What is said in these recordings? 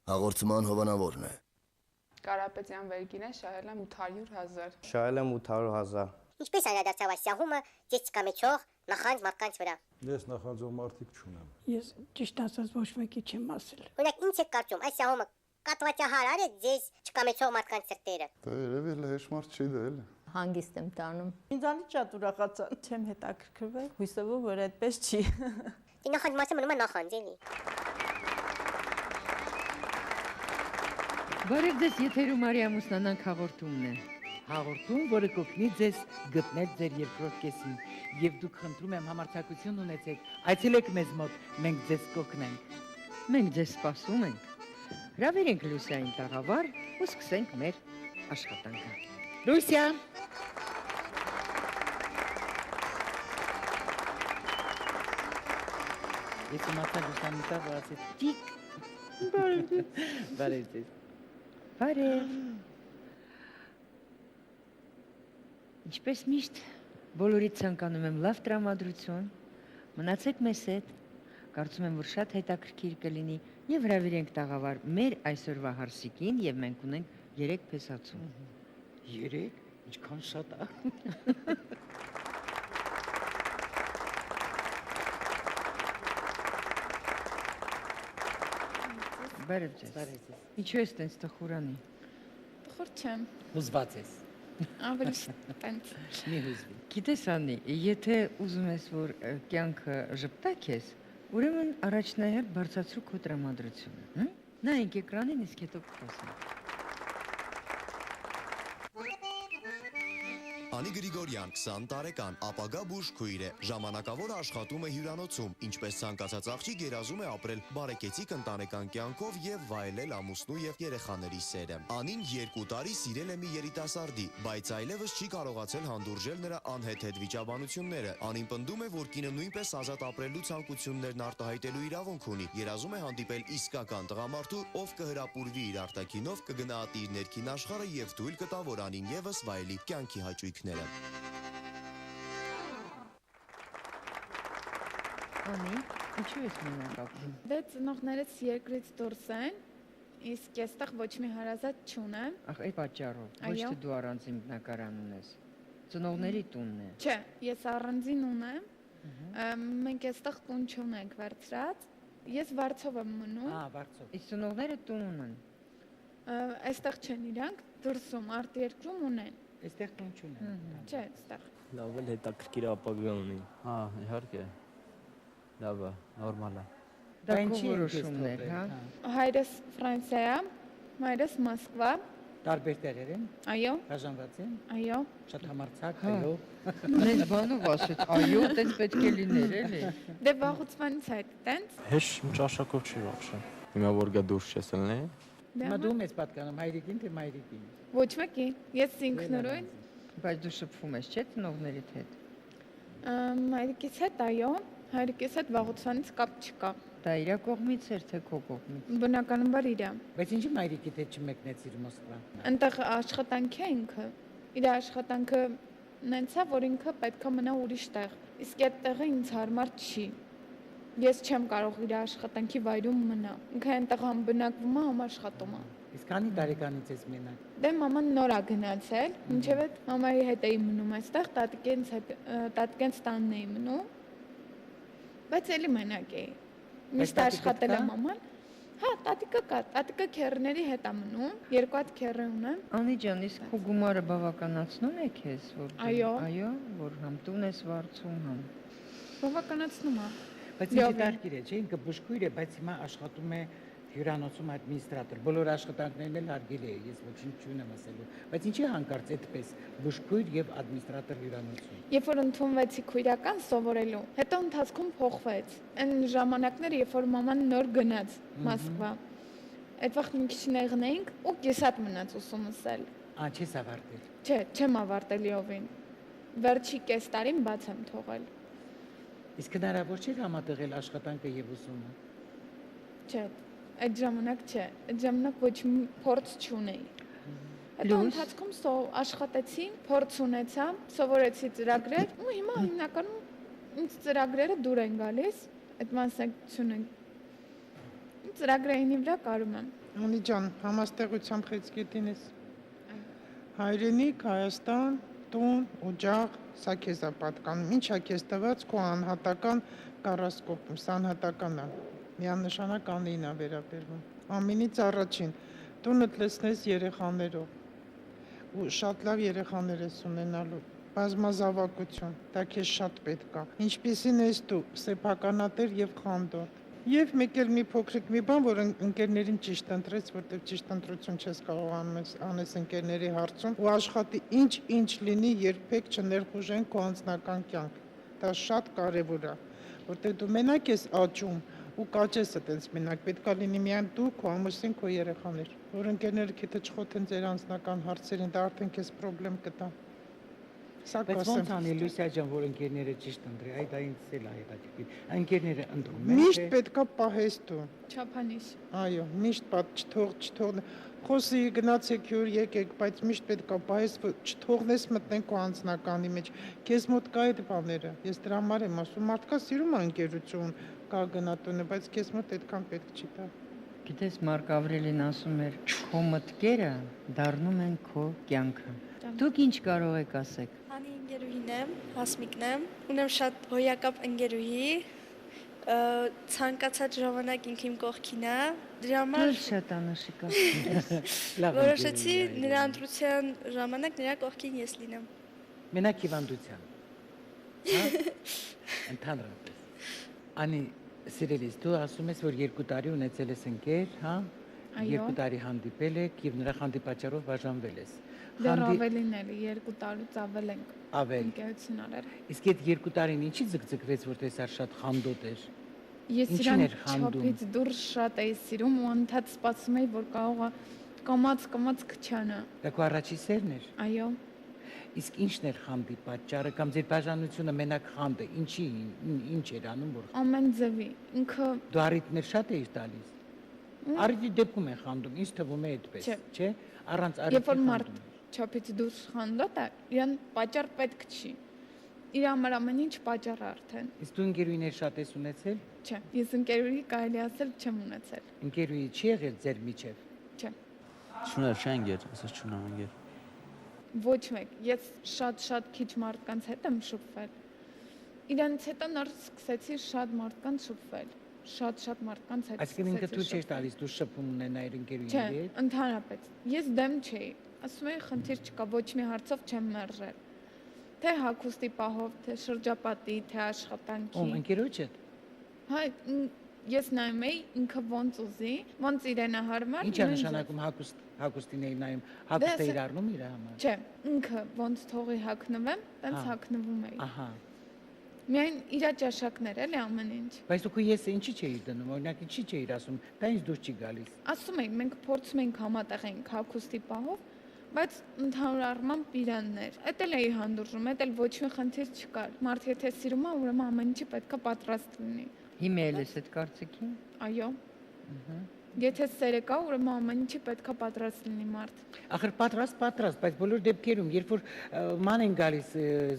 Հաղորդման հովանավորն է։ Կարապետյան վերգինը շահել եմ 800,000։ Շահել եմ 800,000։ Ինչպես անդրադարձավ այս սահումը ձեզ կամեցող նախանձ մարդկանց վրա։ Ես նախանձող մարդիկ չունեմ։ Ես ճիշտ ասած ոչ մեկի չեմ ասել։ Օրինակ ինչ եք կարծում, այս սահումը կատվածահար է ձեզ չկամեցող մարդկանց սրտերը։ Դա երևի հեշտմարտ չի դա էլ։ Հանգիստ եմ տանում։ Ինձանից շատ ուրախացա, չեմ հետաքրքրվել, հույսով որ այդպես չի։ Դի նախանձ մասը մնում է նախանձ էլի։ Բարև ձեզ, եթերում Մարիամ Ուսնանանք հաղորդումն է։ Հաղորդում, որը կօգնի ձեզ գտնել ձեր երկրորդ կեսին, եւ դուք խնդրում եմ համարձակություն ունեցեք, այցելեք մեզ մոտ, մենք ձեզ կօգնենք։ Մենք ձեզ սպասում ենք։ Հրավիրենք Լուսիային տաղավար ու սկսենք մեր աշխատանքը։ Լուսիա։ Ես իմացա Լուսանիտա, որ ասեց տիկ։ Բարև ձեզ։ Բարև։ Ինչպես միշտ, բոլորիդ ցանկանում եմ լավ տրամադրություն, մնացեք մեզ հետ, կարծում եմ, որ շատ հետաքրքիր կլինի եւ հրավիրենք տաղավար մեր այսօրվա հարսիկին եւ մենք ունենք 3 փեսացու։ 3, ինչքան շատ է։ Բարև ձեզ։ Բարև ձեզ։ Ինչու ես տենց տխուրանի։ Տխուր չեմ, Հուզված ես։ ավելի տենց։ Մի հուզվի։ Գիտես Անի, եթե ուզում ես, որ կյանքը ժպտա քեզ, ուրեմն առաջնահերթ բարձրացրու քո տրամադրությունը, հա՞։ Նայենք էկրանին, իսկ հետո կխոսենք։ Անի Գրիգորյան, 20 տարեկան, ապագա բուժքույր է, ժամանակավոր աշխատում է հյուրանոցում, ինչպես ցանկացած աղջիկ երազում է ապրել բարեկեցիկ ընտանեկան կյանքով եւ վայելել ամուսնու եւ երեխաների սերը։ Անին 2 տարի սիրել է մի երիտասարդի, բայց այլևս չի կարողացել հանդուրժել նրա անհեթեթ վիճաբանությունները։ Անին պնդում է, որ կինը նույնպես ազատ ապրելու ցանկություններն արտահայտելու իրավունք ունի, երազում է հանդիպել իսկական տղամարդու, ով կհրապուրվի իր արտաքինով, կգնահատի իր ներքին աշխարհը եւ թույլ կտա, որ Անին եւս վայելի կյանքի հաճույք։ Անի, ինչու ես մենակ ապրում։ Դե ծնողներս երկրից դուրս են, իսկ այստեղ ոչ մի հարազատ չունեմ։ Ախ, այդ պատճառով, ոչ թե դու առանձին բնակարան ունես։ Ծնողների տունն է։ Չէ, ես առանձին ունեմ։ Մենք այստեղ տուն չունենք վերցրած։ Ես Վարչով եմ մնում։ Վարչով։ Իսկ ծնողները տուն ունեն։ Այստեղ չեն իրանք, դրսում արտերկրում ունեն։ Այստեղ տուն չունեն։ Չէ, այստեղ։ Լավ էլ հետաքրքիր ապագա ունի։ Հա, իհարկե։ Լավ է, նորմալ է։ Դա քո որոշումն է, հա։ Հայրս Ֆրանսիա, մայրս Մոսկվա։ Տարբեր տեղեր են։ Այո։ Բաժանված են։ Այո։ Շատ համարձակ, այո։ Մեզ բանով ասեց, այո, տենց պետք է լիներ, էլի։ Դե վաղուց է տենց։ Հեշտ ճաշակով չի вообще։ Հիմա որ գա դուրս չես ելնի։ Հիմա դու մեզ պատկանում հայրիկին թե մայրիկին։ Ոչ մեկի։ Ես ինքնուրույն։ Բայց դու շփվում ես, չէ՞, ծնողներիդ հետ։ Մայրիկիս հետ, այո, հայրիկիս հետ վաղուցանից կապ չկա։ Դա իրա կողմից էր, թե քո կողմից։ Բնականաբար իրա։ Բայց ինչի մայրիկիդ հետ չմեկնեցիր Մոսկվա։ Այնտեղ աշխատանք է ինքը։ Իր աշխատանքը նենց է, որ ինքը պետք է մնա ուրիշ տեղ։ Իսկ այդ տեղը ինձ հարմար չի։ Ես չեմ կարող իր աշխատանքի վայրում մնալ։ Ինքը այնտեղ անբնակվում է, համաշխատում է։ Իսկ քանի տարեկանից ես մենակ։ Դե մաման նոր է գնացել, մինչև այդ մամայի հետ էի մնում այստեղ, տատիկենց տանն էի մնում։ Բայց էլի մենակ էի։ Միշտ աշխատել է մաման։ Հա, տատիկը կա, տատիկը քեռների հետ է մնում, 2 հատ քեռ ունեմ։ Անի ջան, իսկ քո գումարը բավականացնում է քեզ, որ այո, որ համ տուն ես վարձում, համ։ Բավականացնում է։ Բայց ինքը դարքիր է, չէ՞, ինքը բուժքույր է, բայց հիմա աշխատում է հյուրանոցում ադմինիստրատոր։ Բոլոր աշխատանքներն էլ հարգելի է, ես ոչինչ չունեմ ասելու։ Բայց ինչի հանկարծ այդպես բուժքույր եւ ադմինիստրատոր հյուրանոցում։ Երբ որ ընդունվեցի քույրական սովորելու, հետո ընթացքում փոխվեց։ Այն ժամանակները, երբ որ մաման նոր գնաց Մոսկվա, այդ վաղ մի քիչ նեղնեինք ու կեսատ մնաց ուսումս էլ։ Չես ավարտել։ Չէ, չեմ ավարտել իովին։ Վերջի կես տարին բաց եմ թողել։ Իսկ հնարավոր չէ համատեղել աշխատանքը եւ ուսումը։ Չէ, այդ ժամանակ չէ, այդ ժամանակ ոչ մի փորձ չունեի։ Հետո ընթացքում աշխատեցի, փորձ ունեցա, սովորեցի ծրագրեր ու հիմա հիմնականում ինձ ծրագրերը դուր են գալիս, այդ մասնակցությունը ծրագրային վրա կարում եմ։ Անի ջան, համաստեղությամբ խեցգետին ես։ Հայրենիք, Հայաստան, տուն, օջախ, սա քեզ է պատկանում։ Ինչ է քեզ տված քո անհատական կառասկոպում, սա անհատական է։ Միանշանակ անին է վերաբերվում։ Ամենից առաջին տունդ լցնես երեխաներով։ Ու շատ լավ երեխաներ ես ունենալու։ Բազմազավակություն, դա քեզ շատ պետք է։ Ինչպիսին ես դու, սեփականատեր եւ խանդոտ։ Եվ մեկ էլ մի փոքրիկ մի բան, որ ընկերներին ճիշտ ընտրեց, որտեղ ճիշտ ընտրություն չես կարող անես ընկերների հարցում, ու աշխատի ինչ լինի, երբեք չներխուժեն քո անձնական կյանք։ Դա շատ կարևոր է, որտեղ դու մենակ ես աճում ու կաճես այդպես մենակ, պետք է լինի միայն դու, քո ամուսին, քո երեխաներ, որ ընկերները քեզ չխոթեն ձեր անձնական հարցերին, դա արդեն քեզ խնդրեմ կտա։ Բայց ոնց անի Լուսիա ջան, որ ընկերները ճիշտ ընտրի, այդ ինձ էլ է հետաքրքիր։ Ընկերները ընտրում են։ Միշտ պետք է պահես դու։ Չափանիշ։ Այո, միշտ չթող խոսի գնացեք հյուր եկեք, բայց միշտ պետք է պահես, չթողնես մտնեն քո անձնականի մեջ։ Քեզ մոտ կա այդ բաները։ Ես դրա համար եմ ասում, մարդկա սիրում է ընկերություն, կա գնատունը, բայց քեզ մոտ այդքան պետք չի տա։ Գիտես, Մարկ Ավրելին ասում էր, քո մտքերը դառնում են քո կյանքը։ Դուք ինչ կարող եք ասեք։ Անի ընկերուհին եմ, Հասմիկն եմ, ունեմ շատ հոյակապ ընկերուհի, ցանկացած ժամանակ ինքը իմ կողքին է, դրա համար շատ անշիկա։ որոշեցի նրա ընտրության ժամանակ նրա կողքին ես լինեմ։ Մենակ հիվանդության։ Հա? Ընդհանրապես։ Անի սիրելիս, դու ասում ես, որ 2 տարի ունեցել ես ընկեր, հա? 2 տարի հանդիպել եք եւ նրա հանդիպաճառով բաժանվել ես։ Դեռ ավելին էլի 2 տարուց ավել ենք ընկերություն արել։ Իսկ այդ 2 տարին ինչի ձգձգվեց, որ տեսար շատ խանդոտ էր։ Ես իրան չափից դուրս շատ էի սիրում ու անընդհատ սպասում էի, որ կարող է կամաց քչանա։ Դա քո առաջի սերն էր։ Այո։ Իսկ ինչն էր խանդի պատճառը կամ ձեր բաժանությունը մենակ խանդը, ինչ էր անում, որ ամեն ձևի ինքը դու առիթներ շատ էիր տալիս։ Առիթի դեպքում է խանդում, ինձ թվում է այդպես, չէ՞։ Առանց առիթի երբ որ մարդ չափից դուրս խանդոտ է, իրան պատճառ պետք չի։ Իր համար ամեն ինչ պատճառ է արդեն։ Իսկ դու ընկերուհիներ շատ ես ունեցել։ Չէ, ես ընկերուհի կարելի ասել չեմ ունեցել։ Ընկերուհի չի եղել ձեր միջև։ Չէ։ Չուներ չանգեր, ասես չունեմ ընկեր։ Ոչ մեկ, ես շատ քիչ մարդկանց հետ եմ շփվել։ Իրանից հետո նոր սկսեցի շատ մարդկանց շփվել։ Շատ մարդկանց հետ։ Այսինքն ինքը դու չես տալիս, դու շփում ունենայիր ընկերուհիների հետ։ Չէ, ընդհանրապես։ Ես դեմ չէի։ Ասում էի, խնդիր չկա, ոչ մի հարցով չեմ մերժել։ Թե հագուստի պահով, թե շրջապատի, թե աշխատանքի։ Ում ընկերոջդ։ Հա, ես նայում էի ինքը ոնց ուզի, ոնց իրենա հարմար։ Ինչ է նշանակում հագուստին էի նայում, հագուստը իր առնում իր համար։ Չէ, ինքը ոնց թողի հագնվեմ, տենց հագնվում էի։ Ահա։ Միայն իր ճաշակներ էլի ամեն ինչ։ Բայց դու եսը ինչի չէիր դնում, օրինակ ինչի չէիր ասում, դա ինձ դուրս չի գալիս։ Ասում ենք, մենք փորձում ենք համատեղենք հագուստի պահով, բայց ընդհանուր առմամբ իրաններ։ Էդ էլ էի հանդուրժում, էդ էլ ոչ մի խնդիր չկար։ Մարդ եթե սիրում է, ուրեմն ամեն ինչի պետքա պատրաստ լինի։ Հիմա էլ ես այդ կարծիքին։ Այո։ Եթե սերը կա, ուրեմն ամեն ինչի պետքա պատրաստ լինի մարդ։ Ախր պատրաստ, բայց բոլոր դեպքերում, երբ որ ման են գալիս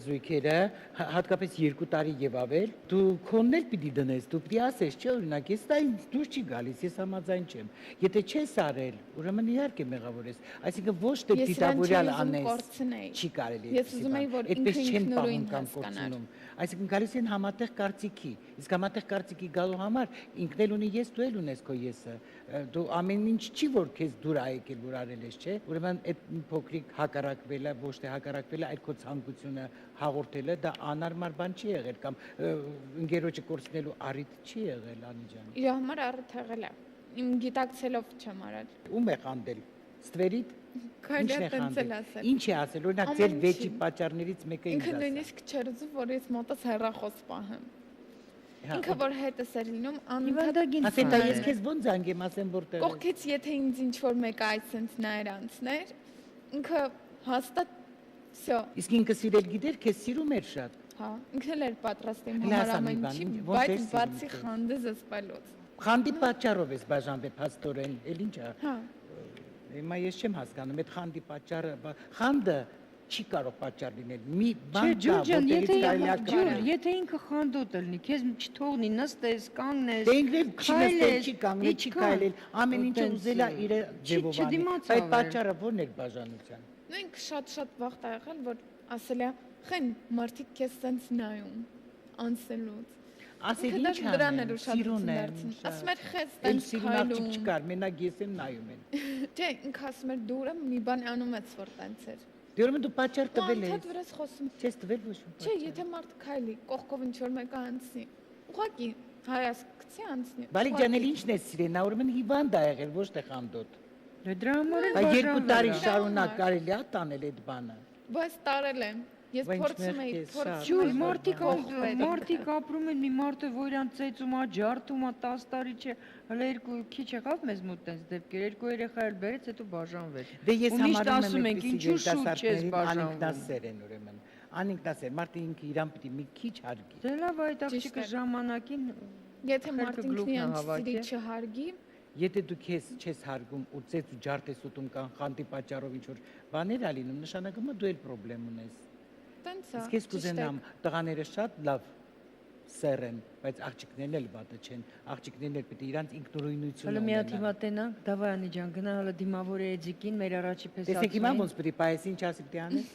զույգերը, հատկապես 2 տարի եւ ավել, դու քոնն էլ պիտի դնես, դու պիտի ասես, չէ՞ օրինակ, ես դա ինձ դուրս չի գալիս, ես համաձայն չեմ։ Եթե չես արել, ուրեմն իհարկե մեղավորես, այսինքն ոչ թե դիտավորյալ անես, չի կարելի։ Ես ուզում եմ, որ ինքը ինքնուրույն հասկանար։ Այսինքն գալիս են համատեղ կարծիքի, իսկ համատեղ կարծիքի գալու համար ինքն էլ ունի ես, դու էլ ունես քո եսը։ Դու ամեն ինչ չի որ քեզ դուր ա եկել, որ արել ես, չէ՞։ Ուրեմն այդ փոքրիկ հակառակվելը, ոչ թե հակառակվելը, այլ քո ցանկությունը հաղորդելը դա անարմար բան չի եղել կամ ընկերոջը կորցնելու առիթ չի եղել, Անի ջան։ Իր համար առիթ եղել է։ Իմ գիտակցելով չեմ արել։ Ում է խանդել։ Ստվերիդ։ Քայլը տենցել ասել։ Ինչ է ասել, օրինակ ձեր վեճի պատճառներից մեկը ինչ է։ Ինքը նույնիսկ չէր ուզում, որ ես մոտս հեռախոս պահեմ։ Ինքը որ հետս էր լինում, անընդհատ ասեն դա ես քեզ ոնց զանգեմ, ասեմ որտեղ։ Կողքից եթե ինձ ինչ որ մեկը այսպես նայր անցներ, ինքը հաստատ всё։ Իսկ ինքը սիրել գիտեր, քեզ սիրում էր շատ։ Հա, ինքն էլ էր պատրաստ իմ համար ամեն ինչի, բայց բացի խանդը զսպելուց։ Խանդի պատճառով ես բաժանվել փաստորեն, էլ ինչ է։ Հա։ Հիմա ես չեմ հասկանում, այդ խանդի պատճառը, խանդը չի կարող պատճառ լինել։ Մի Չէ, բան կա, Ջուրջան, որտեղից եթե ինքը խանդոտ լինի, քեզ չթողնի, նստես, կանգնես, Դե ինքն չի նստել, չի կանգնել, չի քայլել, ամեն ինչը ուզել է իր ձևով անի։ Այդ պատճառը ո՞րն էր բաժանության։ Նույնք շատ վաղ տա եղել, որ ասել է, «Խեն մարդիկ քեզ սենց նայում» անցելուց։ Ասել ինչ դրանն էլ սիրուն է։ Ասում էր «Խես Էլ տենց սիրուն քայլում»։ աղջիկ չկար, մենակ ես եմ նայում են։ Չէ, ինքը ասում էր դուրը մի բան անում ես, որ տենց էր։ Դե ուրեմն դու պատճառ տվել ես։ Անդադ վրաս խոսում։ Չես տվել ոչ մի։ Չէ, եթե մարդ քայլի, կողքով ինչ որ մեկը անցնի, ուղղակի հայացքցի անցնի։ Բալիկ ջան, էլ ինչն է սիրել, նա ուրեմն հիվանդ ա եղել, ոչ թե խանդոտ։ Դրա համար էլ Բայց 2 տարի շարունակ կարելի է տանել այդ բանը։ Բայց տարել եմ։ Ես փորձում էի, Ջուր, մարդիկ ապրում են մի մարդը, որ իրան ծեծում է, ջարդում է 10 տարի չէ, հələ երկու քիչ եղավ մեզ մոտ տենց դեպքեր, երկու երեխա էլ բերեց, հետո բաժանվեց։ Դե ես համարում ասում ենք, ինչու շուտ չես բաժանվում։ Անինքնասեր են ուրեմն։ Անինքնասեր, մարդը ինքը իրան պիտի մի քիչ հարգի։ Դե լավ, այդ աղջիկը ժամանակին եթե մարդը ինքնի անցրի չհարգի, Եթե դու քեզ չես հարգում ու ծեծ ու ջարդ ես ուտում կան խանդի պատճառով ինչ որ բաներ ա լինում, նշանակում է դու էլ խնդրեմ ունես։ Տենց է։ Իսկ ես կուզենամ տղաները շատ լավ սեր են, բայց աղջիկներն էլ վատը չեն։ Աղջիկներն էլ պիտի իրանց ինքնուրույնությունը ունենան։ Հələ մի հատ հիմա տենանք, դավայ անի ջան, գնա հələ դիմավոր է էջիկին, մեր առաջի պես ասում։ Տեսեք հիմա ոնց պիտի պայես ինչ ասի պիտի անես։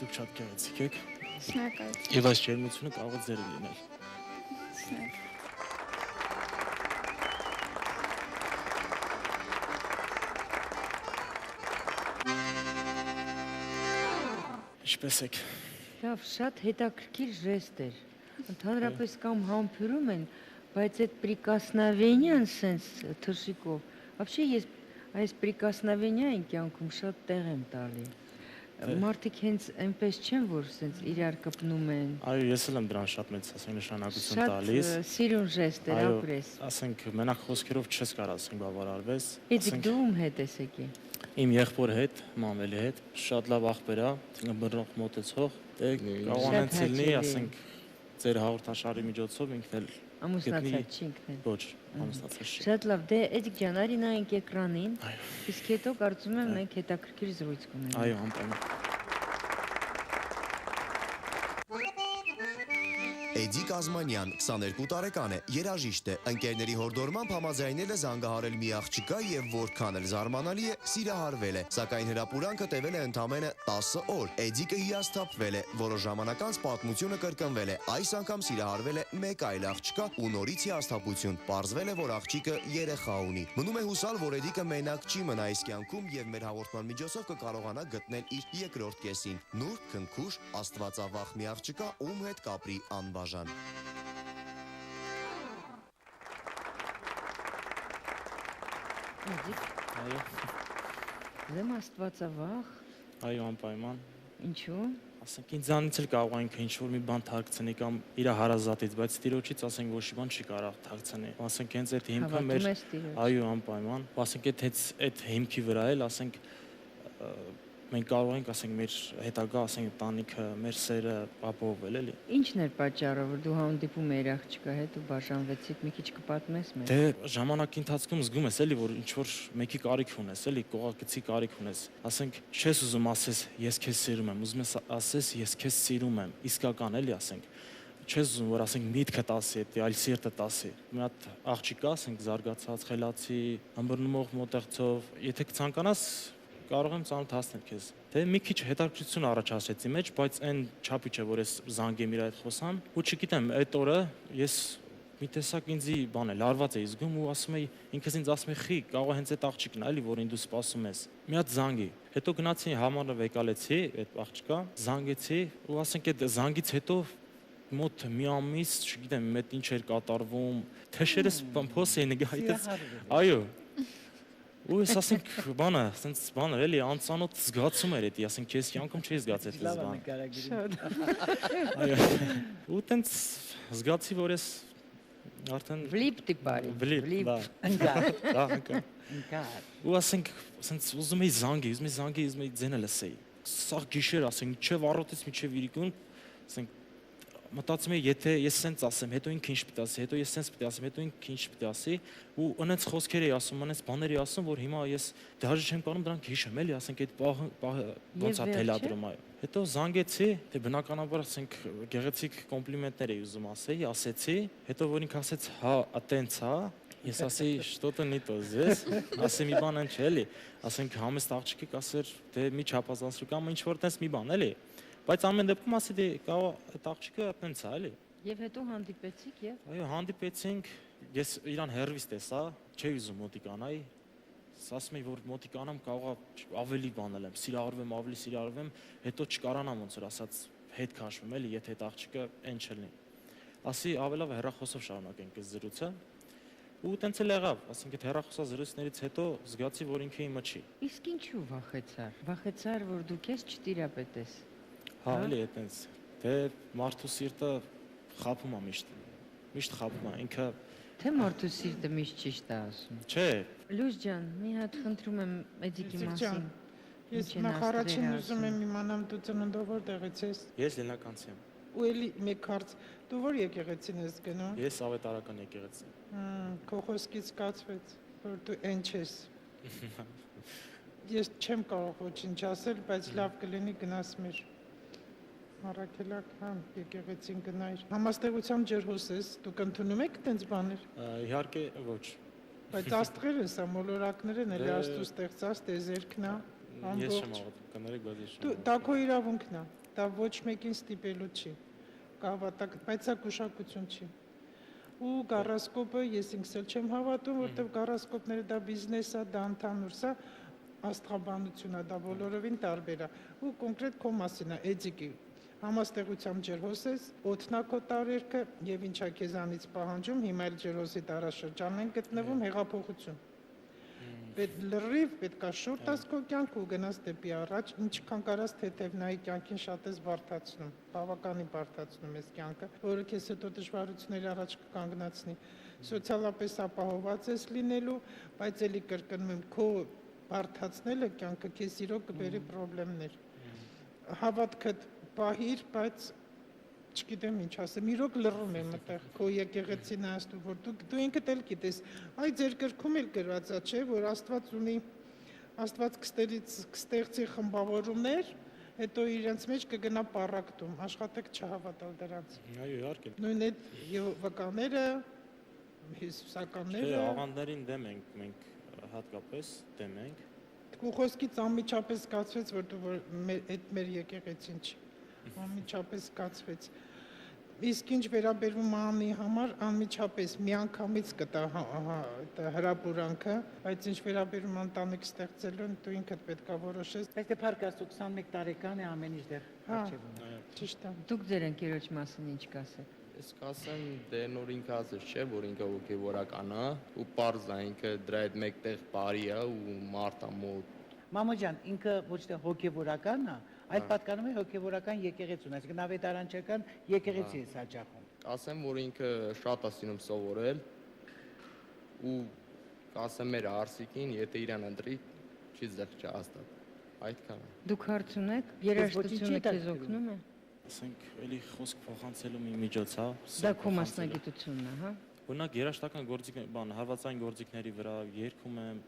Դուք շատ գեղեցիկ եք։ Շնորհակալություն։ Եվ այս ջերմությունը կարող է ձեր լինել։ Շնորհակալ։ Ինչպե՞ս եք։ Լավ, շատ հետաքրքիր ժեստ էր։ Ընդհանրապես կամ համբուրում են, բայց այդ прикосновение-ն sense թշիկով։ Вообще ես այս прикосновение-ին կյանքում շատ տեղ եմ տալի։ Մարդիկ հենց այնպես չեն, որ sense իրար կպնում են։ Այո, ես էլ եմ դրան շատ մեծ ասենք նշանակություն տալիս։ Շատ սիրուն ժեստ էր, ապրես։ Ասենք մենակ խոսքերով չես կարող ասենք բավարարվես։ Իսկ դու ում հետ ես եկի։ Իմ եղբոր հետ, մամելի հետ, շատ լավ աղբեր է, բռնող մոտեցող, դե կարողանանց լինի, ասենք ձեր հաղորդաշարի միջոցով ինքն էլ ամուսնացած չի ինքն էլ։ Ոչ, ամուսնացած չի։ Շատ լավ, դե էդիկ ջան, արի նայենք էկրանին, իսկ հետո կարծում եմ մենք հետաքրքիր զրույց կունենանք։ Այո, անպայման։ Էդիկ Ազմանյան, 22 տարեկան է, երաժիշտ է, ընկերների հորդորմամբ համաձայնել է զանգահարել մի աղջկա եւ որքան էլ զարմանալի է, սիրահարվել է, սակայն հրապուրանքը տևել է ընդամենը 10 օր։ Էդիկը հիասթափվել է, որոշ ժամանակ անց պատմությունը կրկնվել է, այս անգամ սիրահարվել է մեկ այլ աղջկա ու նորից հիասթափություն։ Պարզվել է, որ աղջիկը երեխա ունի։ Մնում է հուսալ, որ Էդիկը մենակ չի մնա այս կյանքում եւ մեր հաղորդման միջոցով կկարողանա գտնել իր երկրորդ կեսին։ Նուրբ, քնքուշ, աստվածավախ մի աղջկա, ում հետ կապրի անբաժան։ Այո։ Դեմ աստվածավախ։ Այո, անպայման։ Ինչու՞։ Ասենք ինձանից էլ կարող ենք ինչ-որ մի բան թաքցնի կամ իր հարազատից, բայց տիրոջից ասենք ոչ մի բան չի կարող թաքցնի։ Ասենք հենց այդ հիմքը մեր այո, անպայման։ Ասենք այդ հիմքի վրա էլ ասենք մենք կարող ենք ասենք մեր հետագա ասենք տանիքը, մեր սերը ապահովել էլի։ Ինչն էր պատճառը, որ դու հանդիպում էիր աղջկա հետ ու բաժանվեցիք, մի քիչ կպատմես մեզ։ Դե ժամանակի ընթացքում զգում ես էլի, որ ինչ որ մեկի կարիք ունես, էլի կողակցի կարիք ունես։ Ասենք չես ուզում ասես ես քեզ սիրում եմ, ուզում ես ասես ես քեզ սիրում եմ, իսկական էլի ասենք։ Չես ուզում որ ասենք միտքդ ասի, այլ սիրտդ ասի։ Մի հատ աղջիկա ասենք զարգացած, խելացի, ըմբռնումով մոտեղծով, եթե կցանկանաս կարող եմ ծանոթ հասնել քեզ։ Դե մի քիչ հետաքրքրություն առաջացրեցի մեջ, բայց այն չափի չէ, որ ես զանգեմ իր այդ խոսան, ու չգիտեմ, այդ օրը ես մի տեսակ ինձի բան է, լարված էի զգում ու ասում էի, ինքս ինձ ասում էի, խի, կարող է հենց այդ աղջիկն է, էլի, որին դու սպասում ես։ Մի հատ զանգի։ Հետո գնացի համարը վեկալեցի այդ աղջկա, զանգեցի ու ասենք այդ զանգից հետո մոտ մի ամիս, չգիտեմ, մեծ ինչ էր կատարվում, թեշերս փոս էի նկարից։ Այո։ Ու ես ասենք բանը, ասենց բանը էլի անծանոթ զգացում էր էդի, ասենք քեզ կյանքում չի զգացել այս բանը։ Այո։ Ու տենց զգացի, որ ես Արդեն Վլիպ տիպարի։ վլիպ, դա։ Ընկար։ Դա հնկա։ Ընկար։ Ու ասենք, ասենց ուզում էի զանգի, ուզում էի ձենը լսեի։ Սա գիշեր ասենք, մինչև առավոտից մինչև իրիկուն, ասենք մտածում եմ, եթե ես սենց ասեմ, հետո ինքը ինչ պիտի ասի, հետո ես սենց պիտի ասեմ, հետո ինքը ինչ պիտի ասի, ու այնց խոսքեր էի ասում, այնց բաներ էի ասում, որ հիմա ես դաժե չեմ կարող դրանք հիշեմ, էլի, ասենք այդ պահը ոնց է թելադրում այո։ Հետո զանգեցի, դե բնականաբար ասենք գեղեցիկ կոմպլիմենտներ էի ուզում ասեցի, հետո որ ինքը ասեց, հա, այտենց հա, ես ասեի, что-то не то здесь, ասեմ մի բան ինչ էլի, ասենք համեստ աղջիկը կասեր, դե մի չափազանցրու կամ ինչ որ տես մի բան էլի։ Բայց ամեն դեպքում ասի դե կա այդ աղջիկը այտենց է էլի։ Եվ հետո հանդիպեցիք եւ։ Այո, հանդիպեցինք, ես իրան հերվից տեսա, չէի ուզում մոտիկանայի։ Ասում էի, որ մոտիկանամ կարողա ավելի բանել եմ, ավելի սիրառվեմ, հետո չկարանամ ոնց որ ասած հետ քաշվում էլի, եթե այդ աղջիկը այն չլինի։ Ասի ավելավ հեռախոսով շարունակենք այս զրույցը։ Ու տենց էլ եղավ, ասենք այդ հեռախոսազրույցներից հետո զգացի, որ ինքը իմը չի։ Իսկ ինչու վախեցար։ Վախեցար, որ դու քեզ չտիրապետես։ Հա, էլի այտենց։ Դե մարդու սիրտը խափում է միշտ խափում է, ինքը Թե մարդու սիրտը միշտ ճիշտ է ասում։ Չէ։ Լույս ջան, մի հատ խնդրում եմ Էդիկի մասին։ Ես նախ առաջին ուզում եմ իմանամ դու ծնունդով որտեղից ես։ Ես Լեննականցի եմ։ Ու էլի մեկ հարց, դու որ եկեղեցին ես գնում։ Ես ավետարական եկեղեցի։ Քո խոսքից զգացվեց, որ դու այն չես։ Ես չեմ կարող ոչինչ ասել, բայց լավ կլինի գնաս մեր Առաքելական եկեղեցին գնայր։ Համաստեղությամբ ջրհոս ես, դուք ընդունում եք այդպես բաներ։ Իհարկե ոչ։ Բայց աստղեր են սա, մոլորակներ են, էլի Աստծո ստեղծած տեզերքն է, Ես չեմ աղոթում, կներեք, բայց ես չեմ։ Դա քո իրավունքն է, դա ոչ մեկին ստիպելու չի։ Կհավատակ, բայց սա գուշակություն չի։ Ու գարասկոպը ես ինքս էլ չեմ հավատում, որտեղ գարասկոպները դա բիզնես է, դա ընդհանուր սա աստղաբանություն է, դա բոլորովին տարբեր է։ Ու կոնկրետ քո մասին է, Էդիկի համաստեղությամբ ջրհոս ես, օդնակո տարերքը եւ ինչա քեզանից պահանջում, հիմա էլ ջրհոսի տարաշրջանն են գտնվում հեղափոխություն։ Պետք լրիվ պետքա շուրջ տաս քո կյանք ու գնաս դեպի առաջ, ինչքան կարաս թեթևնայի կյանքին շատ ես բարդացնում, բավականին բարդացնում ես կյանքը, որը քեզ հետո դժվարությունների առաջ կկանգնացնի։ Սոցիալապես ապահովված ես լինելու, բայց էլի կրկնում եմ, քո բարդացնելը կյանքը քեզ իրոք կբերի խնդիրներ։ Հավատքդ պահիր, բայց չգիտեմ ինչ ասեմ, իրոք լռում եմ այդտեղ, քո եկեղեցին աստու, որ դու ինքդ էլ գիտես, այ ձեր գրքում էլ գրված է, չէ, որ Աստված ունի, Աստված կստեղծի խմբավորումներ, հետո իրենց մեջ կգնա պառակտում, աշխատեք չհավատալ դրանց։ Այո, իհարկե։ Նույն այդ Եհովականները, հիսուսականները։ Չէ, աղանդներին դեմ ենք, մենք հատկապես դեմ ենք։ Քո խոսքից անմիջապես զգացվեց, որ դու այդ մեր եկեղեցին չի։ Անմիջապես զգացվեց։ Իսկ ինչ վերաբերվում անի համար, անմիջապես միանգամից կտա հրապուրանքը, բայց ինչ վերաբերում ընտանիք ստեղծելուն, դու ինքդ պետքա որոշես։ Բայց դե փառք Աստծո 21 տարեկան է, ամեն ինչ դեռ արջևում։ Ճիշտ է։ Դուք ձեր ընկերոջ մասին ինչ կասեք։ Ես կասեմ, դե նոր ինքը ասես չէ, որ ինքը հոգևորական է, ու պարզ է ինքը դրա հետ մեկտեղ բարի է ու մարդ է մոտ։ Մամա ջան, ինքը ոչ թե հոգևորական է, այլ պատկանում է հոգևորական եկեղեցուն, այսինքն ավետարանչական եկեղեցի է հաճախում։ Ասեմ, որ ինքը շատ է սիրում սովորել ու կասեմ մեր Արսիկին, եթե իրան ընտրի, չի զղջա հաստատ։ Այդքան է։ Դուք հարց ունեք, երաժշտությունը քեզ օգնում է։ Ասենք, էլի խոսք փոխանցելու մի միջոց է։ Դա քո մասնագիտությունն է, հա։ Օրինակ երաժշտական գործիքներ, հարվածային գործիքների վրա երգում եմ,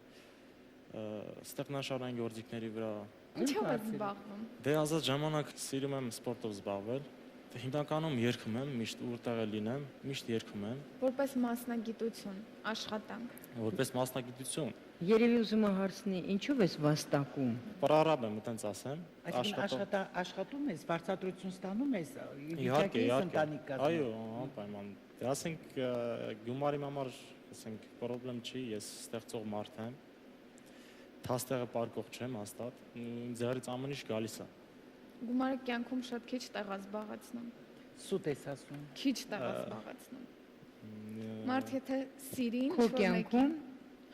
ստեղնաշարային գործիքների վրա։ Ինչով եք զբաղվում։ Դե ազատ ժամանակ սիրում եմ սպորտով զբաղվել։ Հիմնականում երգում եմ, միշտ որտեղ լինեմ, միշտ երգում եմ։ Որպես մասնագիտություն, աշխատանք։ Որպես մասնագիտություն։ Երևի ուզում եմ հարցնի, ինչով ես վաստակում։ Պարարաբ եմ, այտենց ասեմ։ Այսինքն աշխատում ես, վարձատրություն ստանում ես, իհարկե, ընտանիք կազմում։ այո, անպայման։ Դե ասենք գումարի համար, ասենք, խնդրեմ չի, ես ստեղծող մարդ եմ։ Թաստեղը պարկող չեմ հաստատ, ձեռից ամեն ինչ գալիս է։ Գումարը կյանքում շատ քիչ տեղ է զբաղացնում։ Սուտ ես ասում։ Քիչ տեղ է զբաղացնում։ Մարդ եթե սիրի Քո կյանքում։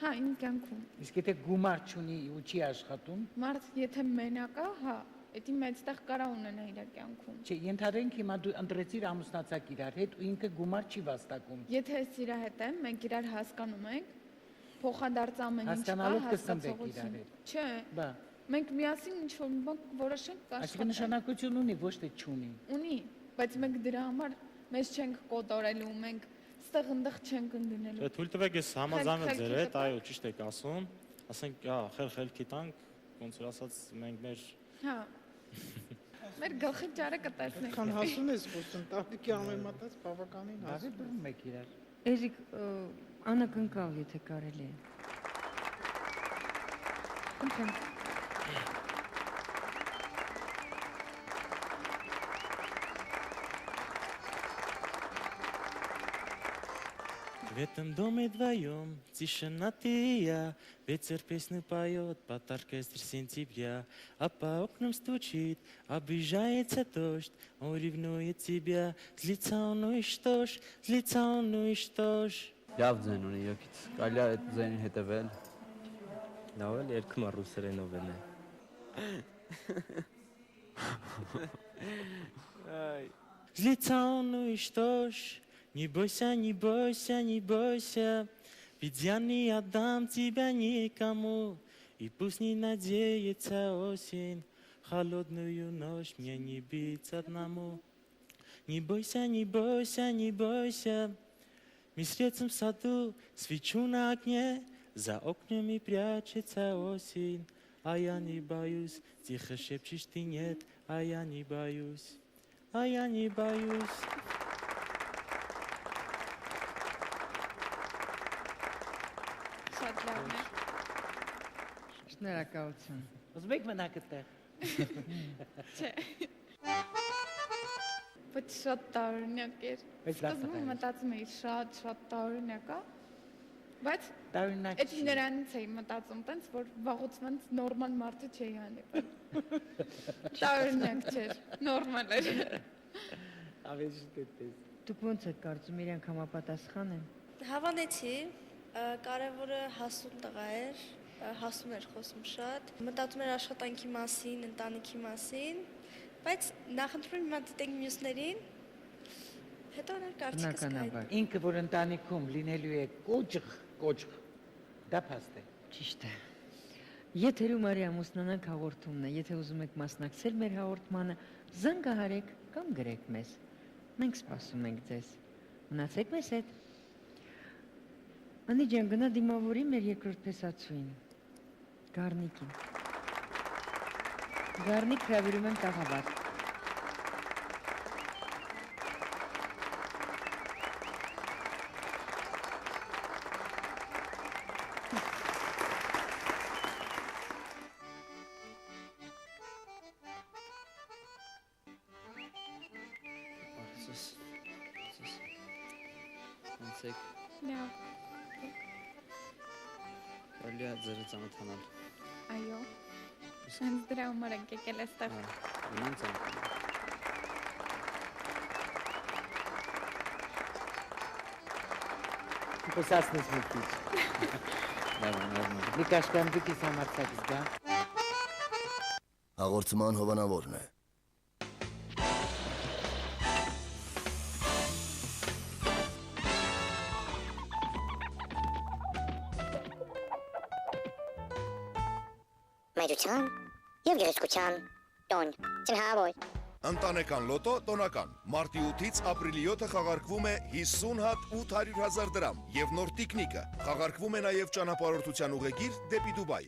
Հա, իմ կյանքում։ Իսկ եթե գումար չունի ու չի աշխատում, մարդ եթե մենակ է, հա, Դա մեծ տեղ կարա ունենա իր կյանքում։ Չէ, ենթադրենք հիմա դու ընտրեցիր ամուսնացակ իրար հետ ու ինքը գումար չի վաստակում։ Եթե ես իր հետ եմ, մենք իրար հասկանում ենք, փոխադարձ ամեն ինչ կա, Հասկանալով կսնվեք իրար հետ։ Չէ։ Բա, Մենք միասին ինչ-որ մի բան որոշենք այսինքն նշանակություն ունի, ոչ թե չունի։ Ունի, բայց մենք դրա համար մեզ չենք կոտորելու, մենք ստեղ-ընդեղ չենք ընդդնելու։ Չէ, թույլ տվեք ես համաձայն եմ ձեր հետ, այո, ճիշտ եք ասում, ասենք, խելքի տանք, ոնց որ ասած մենք մեր Հա։ Մեր գլխի ճարը կտեսնենք։ Քան հասուն ես խոսում, տատիկի ամենատես բավականին Բարի հասուն։ բռնում եք իրար։ Էրիկ, անակնկալ, եթե կարելի է։ Խնդրեմ։ В этом доме вдвоем тишина-тия, ветер песню поет под оркестр сентября, а по окнам стучит, обижается дождь, он ревнует тебя, злится он, ну и что ж, злится он, ну и что ж. Լավ ձեն ունի յոքից։ Կարելի է այդ ձենին հետևել։ Լավ էլ երգում է ռուսերենով են։ Злится он, ну и что ж, не бойся, не бойся, не бойся, ведь я не отдам тебя никому, и пусть не надеется осень, холодную ночь мне не бить одному. Не бойся, не бойся, не бойся, мы встретим в саду свечу на окне, за окнами прячется осень, а я не боюсь, тихо шепчешь ты нет, а я не боюсь. А я не боюсь. Շատ լավն է։ Շնորհակալություն։ Ուզում եք մնաք այդտեղ։ Չէ։ Բայց շատ տարօրինակ էր։ Բայց լավ Սկզբում մտածում էի շատ տարօրինակ է։ Բայց Տարօրինակ այդ նրանից էի մտածում, տենց որ վաղուց ոնց նորմալ մարդը չէի անի։ Տարօրինակ չէր, նորմալ էր։ Ավելի դեպս։ Դուք ո՞նց եք կարծում, իրանք համապատասխան են։ Հավանեցի, կարևորը հասուն տղա էր, հասուն էր խոսում շատ, մտածում էր աշխատանքի մասին, ընտանիքի մասին, բայց նախընտրում հիմա դիտենք մյուսներին, հետո ներ կարծիքս կայ։ Ինքը որ ընտանիքում լինելու է կոճղ, դա փաստ է։ Ճիշտ է։ Եթերում արի ամուսնանանք հաղորդումն է, եթե ուզում եք մասնակցել մեր հաղորդմանը, զանգահարեք կամ գրեք մեզ։ Մենք սպասում ենք ձեզ։ Մնացեք մեզ հետ։ Անի ջան, գնա դիմավորի մեր երկրորդ տեսացուին։ Գառնիկին։ Գառնիկ հրավիրում եմ տաղավար։ Լավ։ Կարելի է ձերը ծանոթանալ։ Այո։ Հենց դրա համար ենք եկել այստեղ։ Ուրեմն ծանոթանալ։ Խոսացնես մի քիչ։ Լավ։ Մի կաշկանդիկից համարցակից գա։ Հաղորդման հովանավորն է։ Մեջության եւ գեղեցկության տոն։ Ծնհավոր։ Ընտանեկան լոտո տոնական։ Մարտի 8-ից ապրիլի 7-ը խաղարկվում է 50 հատ 800,000 դրամ եւ նոր տիկնիկը։ Խաղարկվում է նաեւ ճանապարհորդության ուղեգիր դեպի Դուբայ։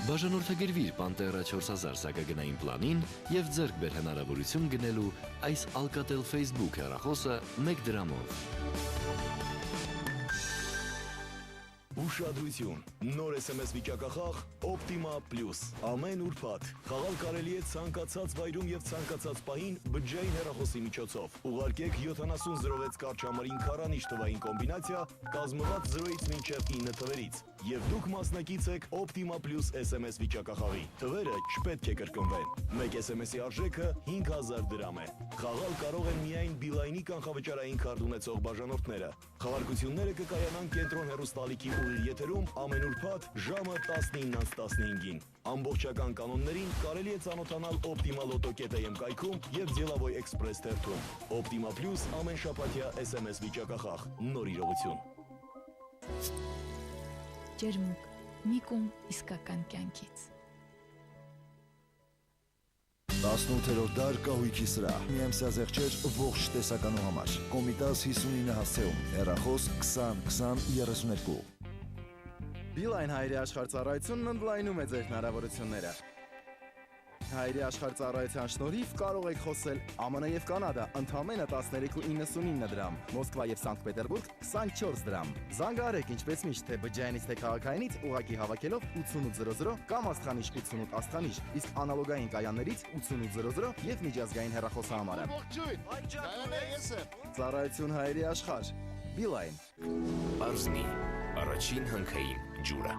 Բաժանորդագրվիր Pantera 4000 սակագնային պլանին եւ ձեռք բեր հնարավորություն գնելու այս Alcatel Facebook հեռախոսը 1 դրամով։ Ուշադրություն, նոր SMS վիճակախաղ Optima Plus, ամեն ուրբաթ, խաղալ կարելի է ցանկացած վայրում եւ ցանկացած պահին բջջային հեռախոսի միջոցով, ուղարկեք 7006 կարճամարին քարանիշ թվային կոմբինացիա, կազմված 0-ից մինչև 9 թվերից, Եվ դուք մասնակից եք Optima Plus SMS վիճակախաղի։ Թվերը չպետք է կրկնվեն։ Մեկ SMS-ի արժեքը 5000 դրամ է։ Խաղալ կարող են միայն Beeline-ի կանխավճարային քարտ ունեցող բաժանորդները։ Խաղարկությունները կկայանան կենտրոն հեռուստալիքի ուղիղ եթերում ամեն ուրբաթ ժամը 19:15-ին։ Ամբողջական կանոններին կարելի է ծանոթանալ Optima Lotto.am կայքում եւ Ձելավոյ Express թերթում։ Optima Plus ամեն շաբաթյա SMS վիճակախաղ։ Նոր իրողություն։ Ջերմուկ, մի կում իսկական կյանքից։ 18-րդ դար կահույքի սրահ։ Միամսյա զեղչեր ողջ տեսականու համար։ Կոմիտաս 59 հասցեում։ Հեռախոս 20 20 32։ Beeline հայերի աշխարհ ծառայությունն ընդլայնում է ձեր հնարավորությունները։ Հայերի աշխարհ ծառայության շնորհիվ կարող եք խոսել ԱՄՆ եւ Կանադա ընդամենը 13.99 դրամ, Մոսկվա եւ Սանկտ Պետերբուրգ 24 դրամ։ Զանգահարեք ինչպես միշտ թե բջջայինից թե քաղաքայինից ուղակի հավաքելով 8800 կամ աստղանիշ 88 աստղանիշ, իսկ անալոգային կայաններից 8800 եւ միջազգային հեռախոսահամարը։ Ծառայություն հայերի աշխարհ։ Beeline։ Արզնի առաջին հանքային ջուրը։